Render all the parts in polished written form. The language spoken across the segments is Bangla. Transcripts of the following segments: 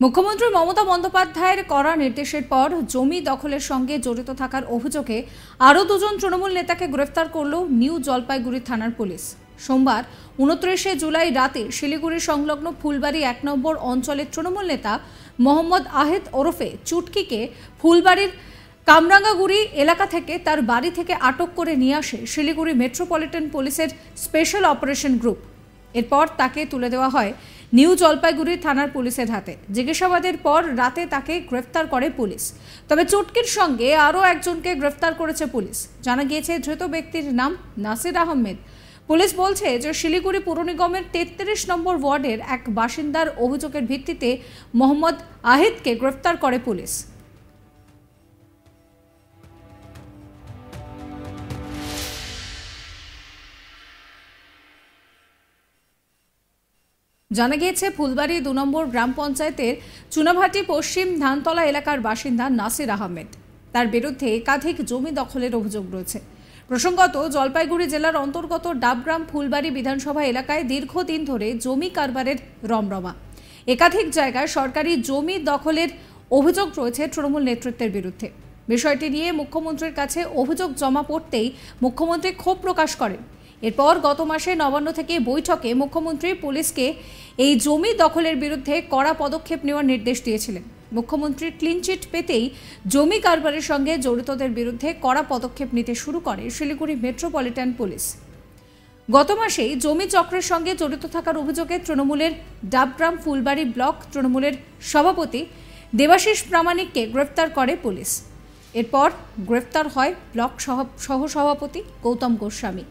মুখ্যমন্ত্রী মমতা বন্দ্যোপাধ্যায়ের কড়া নির্দেশের পর জমি দখলের সঙ্গে জড়িত থাকার অভিযোগে আরও দুজন তৃণমূল নেতাকে গ্রেফতার করল নিউ জলপাইগুড়ি থানার পুলিশ। সোমবার 29 জুলাই রাতে শিলিগুড়ি সংলগ্ন ফুলবাড়ি 1 নম্বর অঞ্চলের তৃণমূল নেতা মোহাম্মদ আহিদ ওরফে চুটকিকে ফুলবাড়ির কামরাঙ্গাগুড়ি এলাকা থেকে তার বাড়ি থেকে আটক করে নিয়ে আসে শিলিগুড়ি মেট্রোপলিটন পুলিশের স্পেশাল অপারেশন গ্রুপ। এরপর তাকে তুলে দেওয়া হয় নিউ জলপাইগুড়ি থানার পুলিশের হাতে। জিজ্ঞাসাবাদের পর রাতে তাকে গ্রেফতার করে পুলিশ। তবে চুটকির সঙ্গে আরও একজনকে গ্রেফতার করেছে পুলিশ। জানা গিয়েছে ধৃত ব্যক্তির নাম নাসির আহমেদ। পুলিশ বলছে যে শিলিগুড়ি পুর নিগমের 33 নম্বর ওয়ার্ডের এক বাসিন্দার অভিযোগের ভিত্তিতে মোহাম্মদ আহিদকে গ্রেফতার করে পুলিশ। জানা গিয়েছে ফুলবাড়ি 2 নম্বর গ্রাম পঞ্চায়েতের চুনাভাটি পশ্চিম ধানতলা এলাকার বাসিন্দা নাসির আহমেদ। তার বিরুদ্ধে একাধিক জমি দখলের অভিযোগ রয়েছে। প্রসঙ্গত, জলপাইগুড়ি জেলার অন্তর্গত ডাবগ্রাম ফুলবাড়ি বিধানসভা এলাকায় দীর্ঘদিন ধরে জমি কারবারের রমরমা। একাধিক জায়গায় সরকারি জমি দখলের অভিযোগ রয়েছে তৃণমূল নেতৃত্বের বিরুদ্ধে। বিষয়টি নিয়ে মুখ্যমন্ত্রীর কাছে অভিযোগ জমা পড়তেই মুখ্যমন্ত্রী ক্ষোভ প্রকাশ করেন। এরপর গত মাসে নবান্ন থেকে বৈঠকে মুখ্যমন্ত্রী পুলিশকে এই জমি দখলের বিরুদ্ধে কড়া পদক্ষেপ নেওয়ার নির্দেশ দিয়েছিলেন। মুখ্যমন্ত্রী ক্লিনচিট পেতেই জমি কারবারের সঙ্গে জড়িতদের বিরুদ্ধে কড়া পদক্ষেপ নিতে শুরু করে শিলিগুড়ি মেট্রোপলিটন পুলিশ। গত মাসেই জমি চক্রের সঙ্গে জড়িত থাকার অভিযোগে তৃণমূলের ডাবগ্রাম ফুলবাড়ি ব্লক তৃণমূলের সভাপতি দেবাশিস প্রামাণিককে গ্রেফতার করে পুলিশ। এরপর গ্রেফতার হয় ব্লক সহসভাপতি গৌতম গোস্বামী।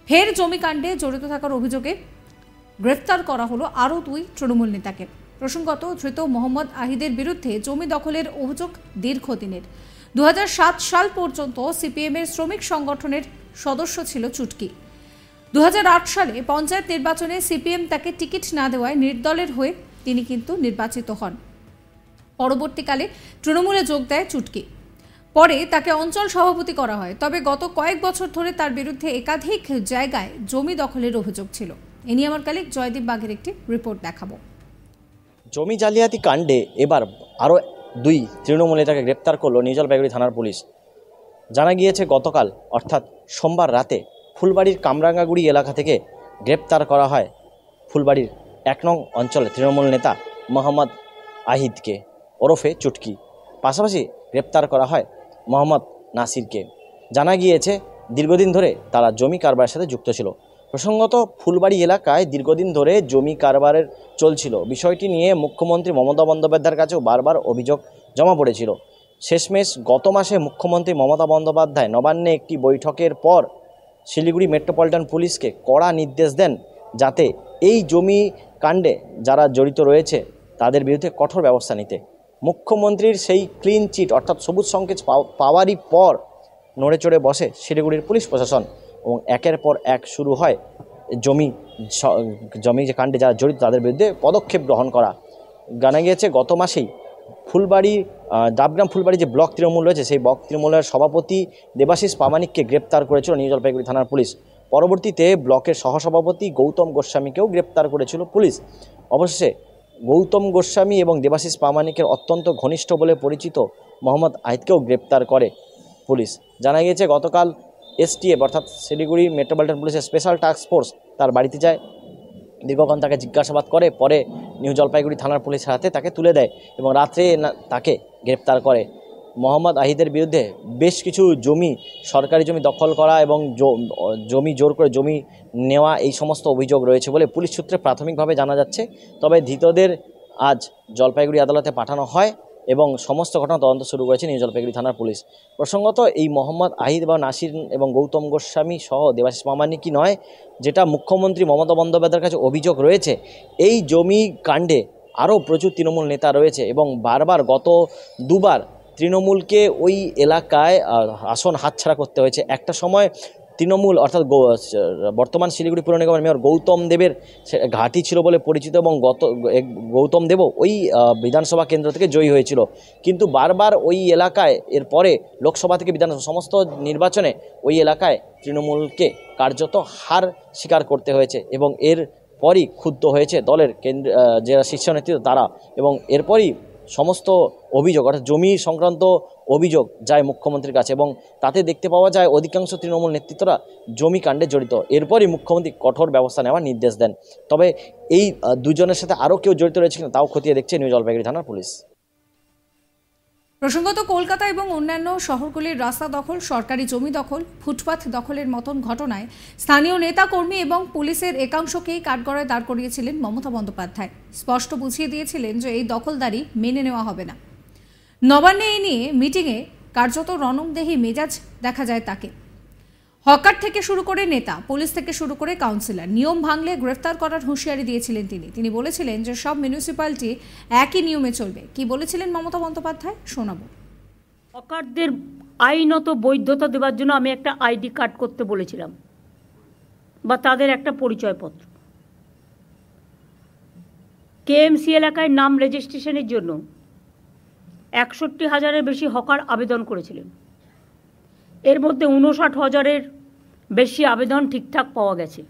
ফের জমিকাণ্ডে জড়িত থাকার অভিযোগে গ্রেফতার করা হলো আরও 2 তৃণমূল নেতাকে। প্রসঙ্গত, ধৃত মোহাম্মদ আহিদের বিরুদ্ধে জমি দখলের অভিযোগ দীর্ঘদিনের। 2007 সাল পর্যন্ত সিপিএমের শ্রমিক সংগঠনের সদস্য ছিল চুটকি। 2008 সালে পঞ্চায়েত নির্বাচনে সিপিএম তাকে টিকিট না দেওয়ায় নির্দলের হয়ে তিনি কিন্তু নির্বাচিত হন। পরবর্তীকালে তৃণমূলে যোগ দেয় চুটকি। পরে তাকে অঞ্চল সভাপতি করা হয়। তবে গত কয়েক বছর ধরে তার বিরুদ্ধে একাধিক জায়গায় জমি দখলের অভিযোগ ছিল। এ নিয়ে আমার কালিক জয়দীপ বাগের একটি রিপোর্ট দেখাবো। জমি জালিয়াতি কাণ্ডে এবার আরও 2 তৃণমূল নেতাকে গ্রেপ্তার করল নিউ জলপাইগুড়ি থানার পুলিশ। জানা গিয়েছে গতকাল অর্থাৎ সোমবার রাতে ফুলবাড়ির কামরাঙ্গাগুড়ি এলাকা থেকে গ্রেপ্তার করা হয় ফুলবাড়ির 1 নং অঞ্চলের তৃণমূল নেতা মোহাম্মদ আহিদকে ওরফে চুটকি। পাশাপাশি গ্রেপ্তার করা হয় মোহাম্মদ নাসিরকে। জানা গিয়েছে দীর্ঘদিন ধরে তারা জমি কারবারের সাথে যুক্ত ছিল। প্রসঙ্গত, ফুলবাড়ি এলাকায় দীর্ঘদিন ধরে জমি কারবারের চলছিল। বিষয়টি নিয়ে মুখ্যমন্ত্রী মমতা বন্দ্যোপাধ্যায়ের কাছেও বারবার অভিযোগ জমা পড়েছিল। শেষমেশ গত মাসে মুখ্যমন্ত্রী মমতা বন্দ্যোপাধ্যায় নবান্নে একটি বৈঠকের পর শিলিগুড়ি মেট্রোপলিটন পুলিশকে কড়া নির্দেশ দেন যাতে এই জমি কাণ্ডে যারা জড়িত রয়েছে তাদের বিরুদ্ধে কঠোর ব্যবস্থা নিতে। মুখ্যমন্ত্রীর সেই ক্লিন চিট অর্থাৎ সবুজ সংকেত পাওয়ারই পর নড়ে চড়ে বসে শিলিগুড়ির পুলিশ প্রশাসন এবং একের পর এক শুরু হয় জমি যে কাণ্ডে যারা জড়িত তাদের বিরুদ্ধে পদক্ষেপ গ্রহণ করা। জানা গিয়েছে গত মাসেই ফুলবাড়ি ডাবগ্রাম ফুলবাড়ি যে ব্লক তৃণমূল রয়েছে সেই ব্লক তৃণমূলের সভাপতি দেবাশিস প্রামাণিককে গ্রেপ্তার করেছিল নিউ জলপাইগুড়ি থানার পুলিশ। পরবর্তীতে ব্লকের সহসভাপতি গৌতম গোস্বামীকেও গ্রেপ্তার করেছিল পুলিশ। অবশেষে গৌতম গোস্বামী এবং দেবাশিস প্রামাণিকের অত্যন্ত ঘনিষ্ঠ বলে পরিচিত মোহাম্মদ আহিদকেও গ্রেপ্তার করে পুলিশ। জানা গিয়েছে গতকাল এসটিএফ অর্থাৎ শিলিগুড়ি মেট্রোপলিটন পুলিশের স্পেশাল টাস্ক ফোর্স তার বাড়িতে যায়, দীর্ঘক্ষণ তাকে জিজ্ঞাসাবাদ করে, পরে নিউ জলপাইগুড়ি থানার পুলিশের হাতে তাকে তুলে দেয় এবং রাত্রে তাকে গ্রেপ্তার করে। মোহাম্মদ আহিদের বিরুদ্ধে বেশ কিছু জমি সরকারি জমি দখল করা এবং জমি জোর করে জমি নেওয়া এই সমস্ত অভিযোগ রয়েছে বলে পুলিশ সূত্রে প্রাথমিকভাবে জানা যাচ্ছে। তবে ধৃতদের আজ জলপাইগুড়ি আদালতে পাঠানো হয় এবং সমস্ত ঘটনা তদন্ত শুরু করেছে নিউ জলপাইগুড়ি থানার পুলিশ। প্রসঙ্গত, এই মোহাম্মদ আহিদ বা নাসির এবং গৌতম গোস্বামী সহ দেবাশিস প্রামাণিকই নয়, যেটা মুখ্যমন্ত্রী মমতা বন্দ্যোপাধ্যায়ের কাছে অভিযোগ রয়েছে, এই জমি কাণ্ডে আরও প্রচুর তৃণমূল নেতা রয়েছে এবং বারবার গত 2 বার তৃণমূলকে ওই এলাকায় আসন হাতছাড়া করতে হয়েছে। একটা সময় তৃণমূল অর্থাৎ বর্তমান শিলিগুড়ি পুর নিগমের মেয়র গৌতম দেবের ঘাঁটি ছিল বলে পরিচিত এবং গৌতম দেবও ওই বিধানসভা কেন্দ্র থেকে জয়ী হয়েছিল। কিন্তু বারবার ওই এলাকায় এরপরে লোকসভা থেকে বিধানসভা সমস্ত নির্বাচনে ওই এলাকায় তৃণমূলকে কার্যত হার স্বীকার করতে হয়েছে এবং এর পরই ক্ষুব্ধ হয়েছে দলের যারা শীর্ষ নেতৃত্ব তারা, এবং এরপরই সমস্ত অভিযোগ অর্থাৎ জমি সংক্রান্ত অভিযোগ যায় মুখ্যমন্ত্রীর কাছে, এবং তাতে দেখতে পাওয়া যায় অধিকাংশ তৃণমূল নেতৃত্বরা জমি কাণ্ডে জড়িত। এরপরই মুখ্যমন্ত্রী কঠোর ব্যবস্থা নেওয়ার নির্দেশ দেন। তবে এই দুজনের সাথে আরও কেউ জড়িত রয়েছে কিনা তাও খতিয়ে দেখছে নিউ জলপাইগুড়ি থানার পুলিশ। প্রসঙ্গত, কলকাতা এবং অন্যান্য শহরগুলির রাস্তা দখল, সরকারি জমি দখল, ফুটপাথ দখলের মতন ঘটনায় স্থানীয় নেতাকর্মী এবং পুলিশের একাংশকেই কাঠগড়ায় দাঁড় করিয়েছিলেন মমতা বন্দ্যোপাধ্যায়। স্পষ্ট বুঝিয়ে দিয়েছিলেন যে এই দখলদারি মেনে নেওয়া হবে না। নবান্নে এই নিয়ে মিটিংয়ে কার্যত রণংদেহী মেজাজ দেখা যায় তাকে। হকার থেকে শুরু করে নেতা, পুলিশ থেকে শুরু করে কাউন্সিলর, নিয়ম ভাঙলে গ্রেফতার করার হুঁশিয়ারি দিয়েছিলেন তিনি বলেছিলেন যে সব মিউনিসিপ্যালিটি একই নিয়মে চলবে। কি বলেছিলেন মমতা বন্দ্যোপাধ্যায় শোনাবো। হকারদের আইনত বৈধতা দেওয়ার জন্য আমি একটা আইডি কার্ড করতে বলেছিলাম, বা তাদের একটা পরিচয়পত্র। কেএমসি এলাকায় নাম রেজিস্ট্রেশনের জন্য 61,000-এর বেশি হকার আবেদন করেছিলেন। এর মধ্যে 59,000-এর বেশি আবেদন ঠিকঠাক পাওয়া গেছে।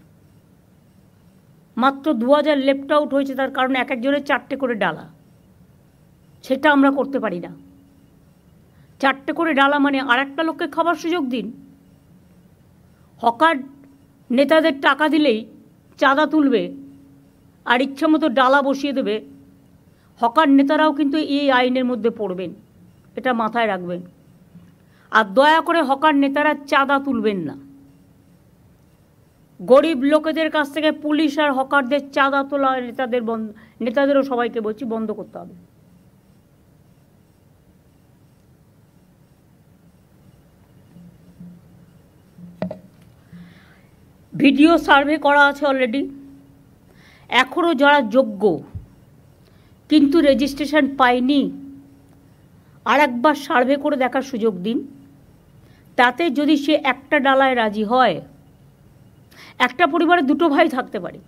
মাত্র 2,000 লেফট আউট হয়েছে, তার কারণ এক একজনের 4টে করে ডালা। সেটা আমরা করতে পারি না। 4টে করে ডালা মানে আর একটা লোককে খাবার সুযোগ দিন। হকার নেতাদের টাকা দিলেই চাঁদা তুলবে আর ইচ্ছা মতো ডালা বসিয়ে দেবে। হকার নেতারাও কিন্তু এই আইনের মধ্যে পড়বেন, এটা মাথায় রাখবেন। আর দয়া করে হকার নেতারা চাঁদা তুলবেন না। গরিব লোকেদের কাছ থেকে পুলিশ আর হকারদের চাঁদা তোলা নেতাদেরও সবাইকে বলছি বন্ধ করতে হবে। ভিডিও সার্ভে করা আছে অলরেডি। এখনও যারা যোগ্য কিন্তু রেজিস্ট্রেশন পায়নি, আর একবার সার্ভে করে দেখার সুযোগ দিন। তাতে যদি সে একটা ডালায় রাজি হয়, একটা পরিবারে 2 ভাই থাকতে পারে,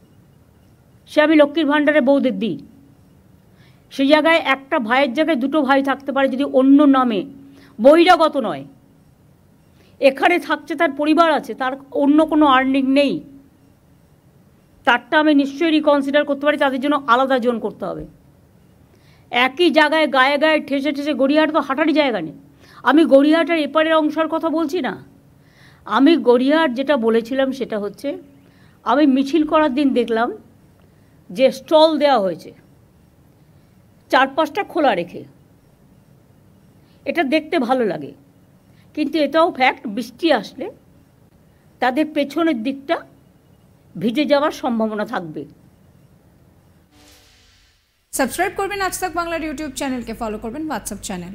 সে আমি লক্ষ্মীর ভাণ্ডারে বউদের দিই, সেই জায়গায় একটা ভাইয়ের জায়গায় 2 ভাই থাকতে পারে যদি অন্য নামে, বহিরাগত নয়। এখানে থাকছে, তার পরিবার আছে, তার অন্য কোনো আর্নিং নেই, তারটা আমি নিশ্চয়ই রিকনসিডার করতে পারি। তাদের জন্য আলাদা জোন করতে হবে। একই জায়গায় গায়ে গায়ে ঠেসে ঠেসে, গড়িয়াহাট তো হাঁটারই জায়গা নেই। আমি গড়িয়াহাটের এপারের অংশের কথা বলছি না। আমি গড়িয়াহাট যেটা বলেছিলাম সেটা হচ্ছে, আমি মিছিল করার দিন দেখলাম যে স্টল দেওয়া হয়েছে 4-5টা খোলা রেখে। এটা দেখতে ভালো লাগে, কিন্তু এটাও ফ্যাক্ট, বৃষ্টি আসলে তাদের পেছনের দিকটা ভিজে যাওয়ার সম্ভাবনা থাকবে। সাবস্ক্রাইব করবেন আজ তাক বাংলার ইউটিউব চ্যানেলকে, ফলো করবেন হোয়াটসঅ্যাপ চ্যানেল।